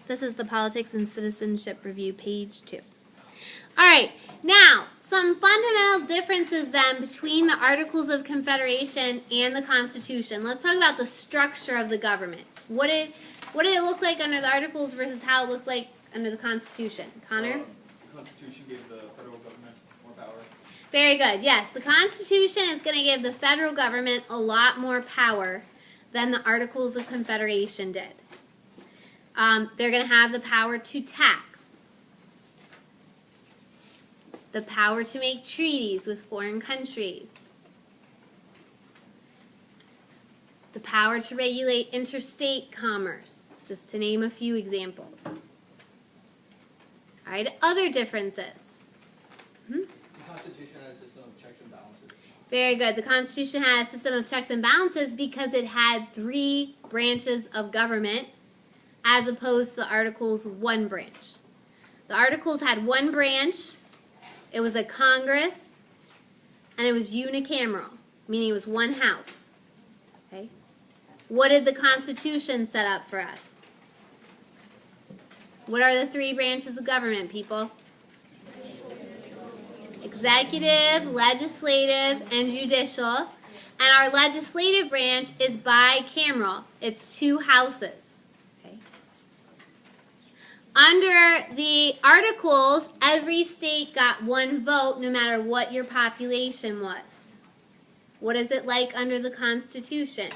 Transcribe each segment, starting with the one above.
This is the Politics and Citizenship Review, page 2. All right, now, some fundamental differences then between the Articles of Confederation and the Constitution. Let's talk about the structure of the government. What did it look like under the Articles versus how it looked like under the Constitution? Connor? The Constitution gave the federal government more power. Very good. Yes, the Constitution is going to give the federal government a lot more power than the Articles of Confederation did. They're going to have the power to tax, the power to make treaties with foreign countries, the power to regulate interstate commerce, just to name a few examples. All right, other differences. The Constitution had a system of checks and balances. Very good. The Constitution had a system of checks and balances because it had 3 branches of government as opposed to the Articles' 1 branch. The Articles had 1 branch, it was a Congress, and it was unicameral, meaning it was 1 house. Okay? What did the Constitution set up for us? What are the 3 branches of government, people? Executive, legislative, and judicial. And our legislative branch is bicameral. It's 2 houses. Okay. Under the Articles, every state got 1 vote no matter what your population was. What is it like under the Constitution?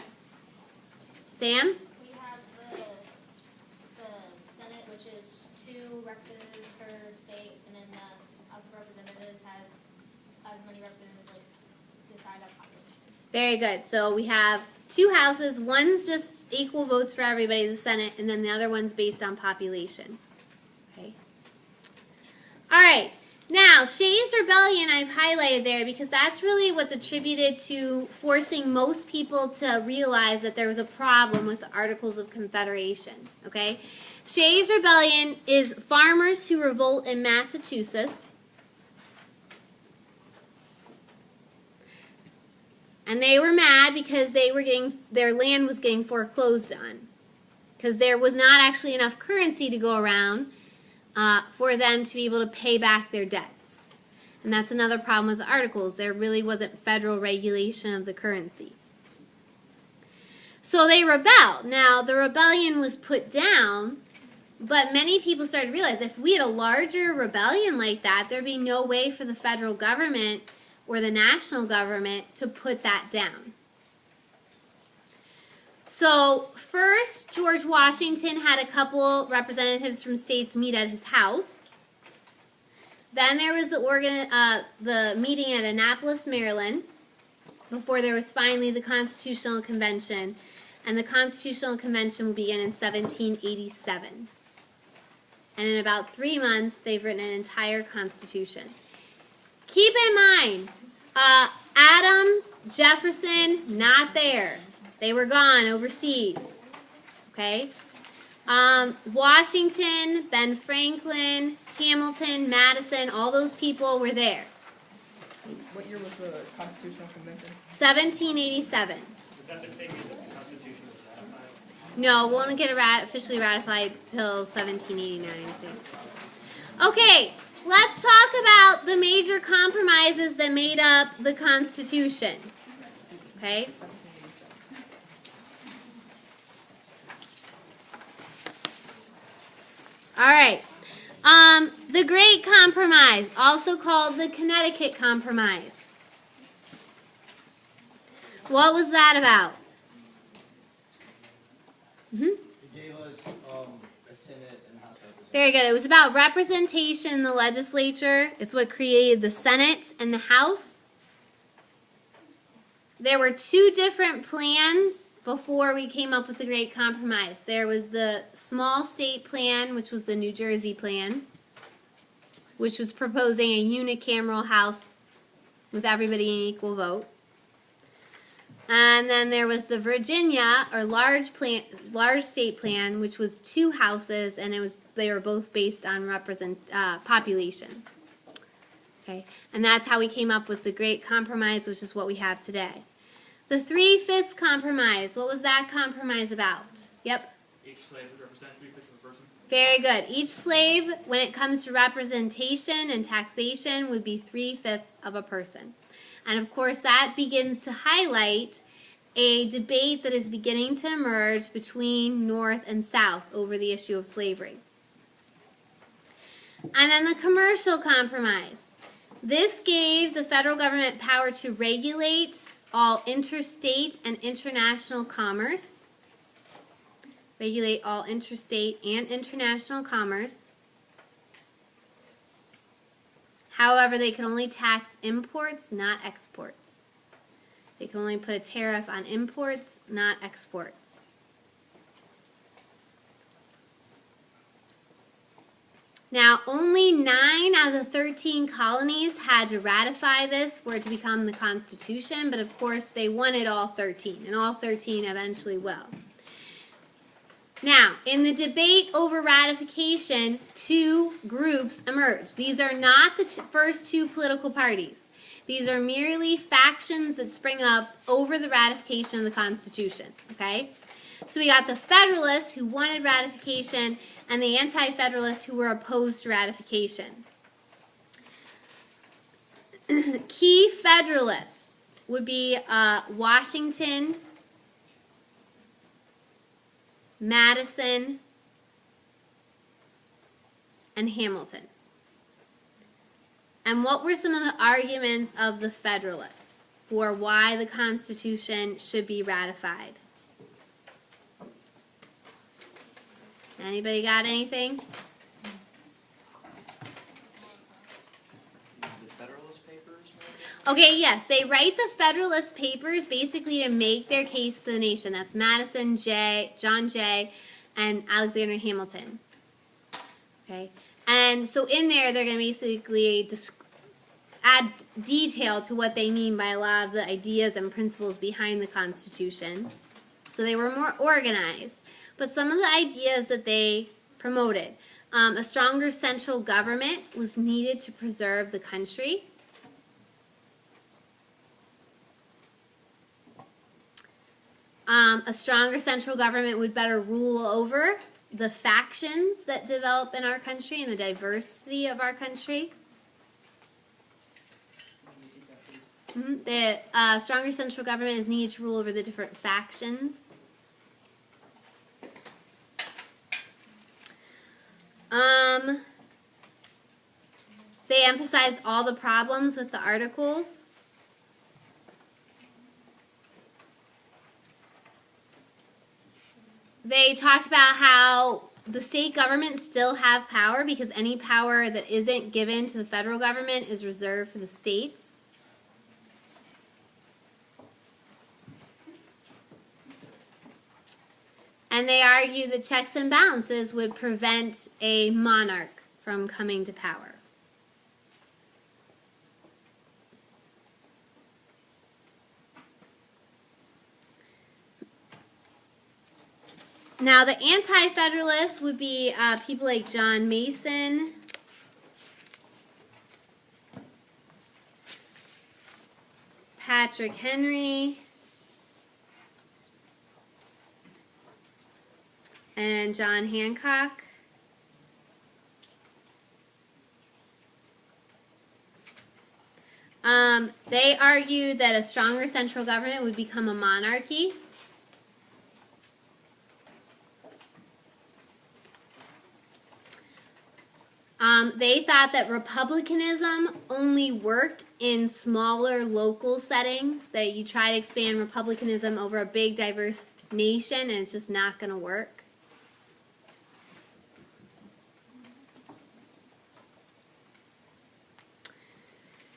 Sam? We have the Senate, which is 2 representatives per state, and then the House of Representatives has as many representatives like decide on population. Very good. So we have 2 houses. One's just equal votes for everybody, the Senate, and then the other one's based on population. Okay. All right. Now, Shays' Rebellion I've highlighted there because that's really what's attributed to forcing most people to realize that there was a problem with the Articles of Confederation. Okay. Shays' Rebellion is farmers who revolt in Massachusetts. And they were mad because their land was getting foreclosed on. Because there was not actually enough currency to go around for them to be able to pay back their debts. And that's another problem with the Articles. There really wasn't federal regulation of the currency. So they rebelled. Now, the rebellion was put down, but many people started to realize if we had a larger rebellion like that, there'd be no way for the federal government or the national government to put that down. So first, George Washington had a couple representatives from states meet at his house. Then there was the meeting at Annapolis, Maryland, before there was finally the Constitutional Convention. And the Constitutional Convention will begin in 1787. And in about 3 months, they've written an entire Constitution. Keep in mind, Adams, Jefferson, not there. They were gone overseas. Okay? Washington, Ben Franklin, Hamilton, Madison, all those people were there. What year was the Constitutional Convention? 1787. Is that the same year that the Constitution was ratified? No, it won't get officially ratified till 1789, I think. Okay, let's talk about the major compromises that made up the Constitution. Okay? All right. The Great Compromise, also called the Connecticut Compromise. What was that about? It gave us a Senate and House representatives. Very good. It was about representation in the legislature. It's what created the Senate and the House. There were 2 different plans before we came up with the Great Compromise. There was the small state plan, which was the New Jersey plan, which was proposing a unicameral House with everybody in equal vote. And then there was the Virginia, or large state plan, which was 2 houses, and they were both based on population. Okay, and that's how we came up with the Great Compromise, which is what we have today. The 3/5 compromise. What was that compromise about? Yep. Each slave would represent 3/5 of a person. Very good. Each slave, when it comes to representation and taxation, would be 3/5 of a person. And of course, that begins to highlight a debate that is beginning to emerge between North and South over the issue of slavery. And then the commercial compromise. This gave the federal government power to regulate all interstate and international commerce. Regulate all interstate and international commerce. However, they can only tax imports, not exports. They can only put a tariff on imports, not exports. Now, only 9 out of the 13 colonies had to ratify this for it to become the Constitution, but of course they wanted all 13, and all 13 eventually will. Now, in the debate over ratification, 2 groups emerged. These are not the first 2 political parties. These are merely factions that spring up over the ratification of the Constitution, okay? So we got the Federalists who wanted ratification and the Anti-Federalists who were opposed to ratification. Key Federalists would be Washington, Madison, and Hamilton. And what were some of the arguments of the Federalists for why the Constitution should be ratified? Anybody got anything? The Federalist Papers, maybe? Okay, yes, they write the Federalist Papers basically to make their case to the nation. That's Madison, John Jay, and Alexander Hamilton. Okay, and so in there they're going to basically add detail to what they mean by a lot of the ideas and principles behind the Constitution. So they were more organized. But some of the ideas that they promoted, a stronger central government was needed to preserve the country. A stronger central government would better rule over the factions that develop in our country and the diversity of our country. The stronger central government is needed to rule over the different factions. They emphasized all the problems with the Articles. They talked about how the state governments still have power because any power that isn't given to the federal government is reserved for the states. And they argue that checks and balances would prevent a monarch from coming to power. Now, the Anti-Federalists would be people like John Mason, Patrick Henry, and John Hancock. They argued that a stronger central government would become a monarchy. They thought that republicanism only worked in smaller local settings, that you try to expand republicanism over a big diverse nation and it's just not going to work.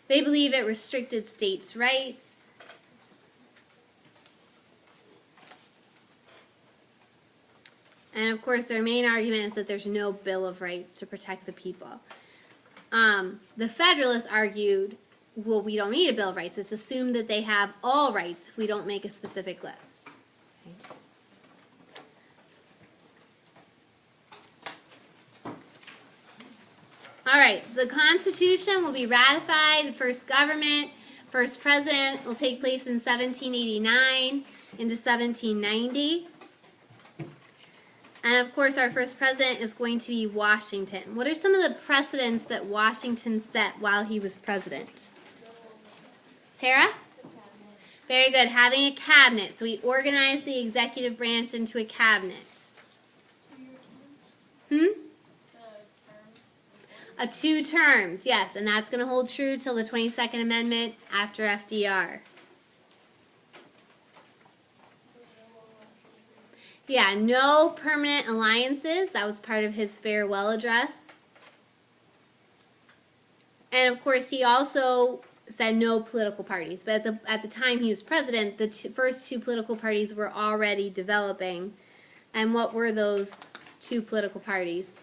They believe it restricted states' rights. And of course, their main argument is that there's no Bill of Rights to protect the people. The Federalists argued, well, we don't need a Bill of Rights. It's assumed that they have all rights if we don't make a specific list. Okay. All right, the Constitution will be ratified. The first government, first president will take place in 1789 into 1790. And of course, our first president is going to be Washington. What are some of the precedents that Washington set while he was president? Tara? Very good. Having a cabinet. So he organized the executive branch into a cabinet. A 2 terms, yes, and that's going to hold true till the 22nd Amendment after FDR. Yeah, no permanent alliances. That was part of his farewell address. And of course, he also said no political parties. But at the time he was president, the first 2 political parties were already developing. And what were those 2 political parties?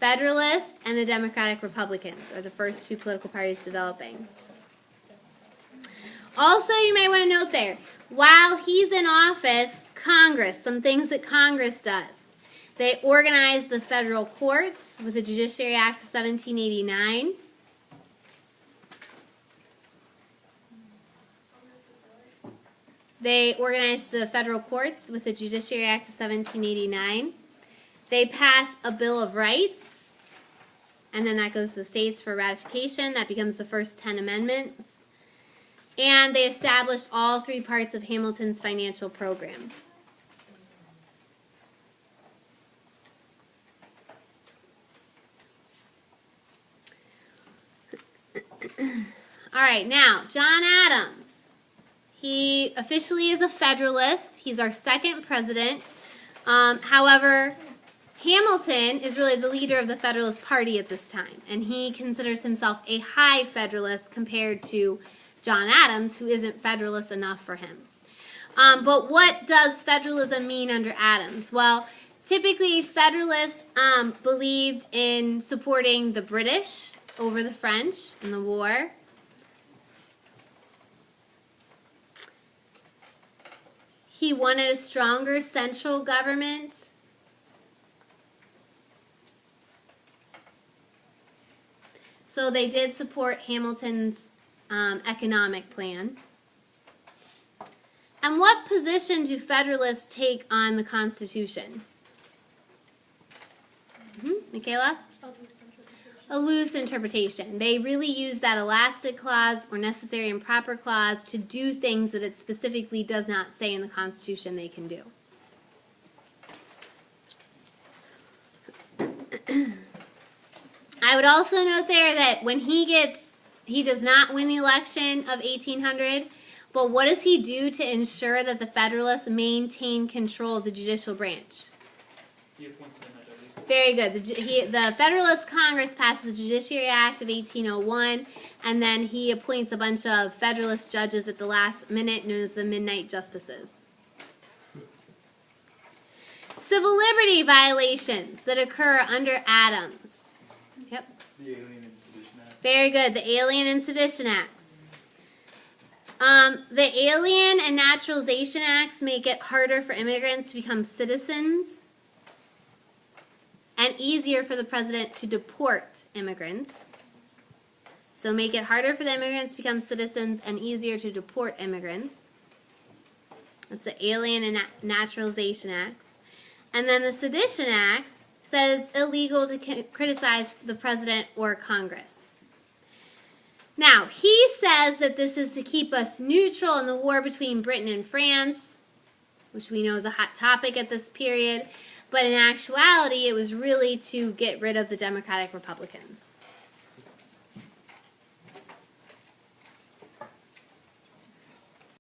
Federalists and the Democratic Republicans are the first 2 political parties developing. Also, you may want to note there, while he's in office, Congress, some things that Congress does. They organize the federal courts with the Judiciary Act of 1789. They organized the federal courts with the Judiciary Act of 1789. They pass a Bill of Rights, and then that goes to the states for ratification. That becomes the first 10 amendments. And they established all 3 parts of Hamilton's financial program. All right, now, John Adams. He officially is a Federalist. He's our 2nd president. However, Hamilton is really the leader of the Federalist Party at this time, and he considers himself a high Federalist compared to John Adams, who isn't Federalist enough for him. But what does federalism mean under Adams? Well, typically Federalists believed in supporting the British over the French in the war. He wanted a stronger central government. So they did support Hamilton's economic plan. And what position do Federalists take on the Constitution? Michaela? A loose interpretation. They really use that elastic clause or necessary and proper clause to do things that it specifically does not say in the Constitution they can do. I would also note there that when he does not win the election of 1800, but what does he do to ensure that the Federalists maintain control of the judicial branch? He appoints them as judges. Very good. The Federalist Congress passes the Judiciary Act of 1801, and then he appoints a bunch of Federalist judges at the last minute, known as the Midnight Justices. Civil liberty violations that occur under Adams. Yep. The Alien and Sedition Act. Very good. The Alien and Sedition Acts. The Alien and Naturalization Acts make it harder for immigrants to become citizens and easier for the president to deport immigrants. So make it harder for the immigrants to become citizens and easier to deport immigrants. That's the Alien and Naturalization Acts. And then the Sedition Acts says it's illegal to criticize the president or Congress. Now, he says that this is to keep us neutral in the war between Britain and France, which we know is a hot topic at this period, but in actuality, it was really to get rid of the Democratic Republicans.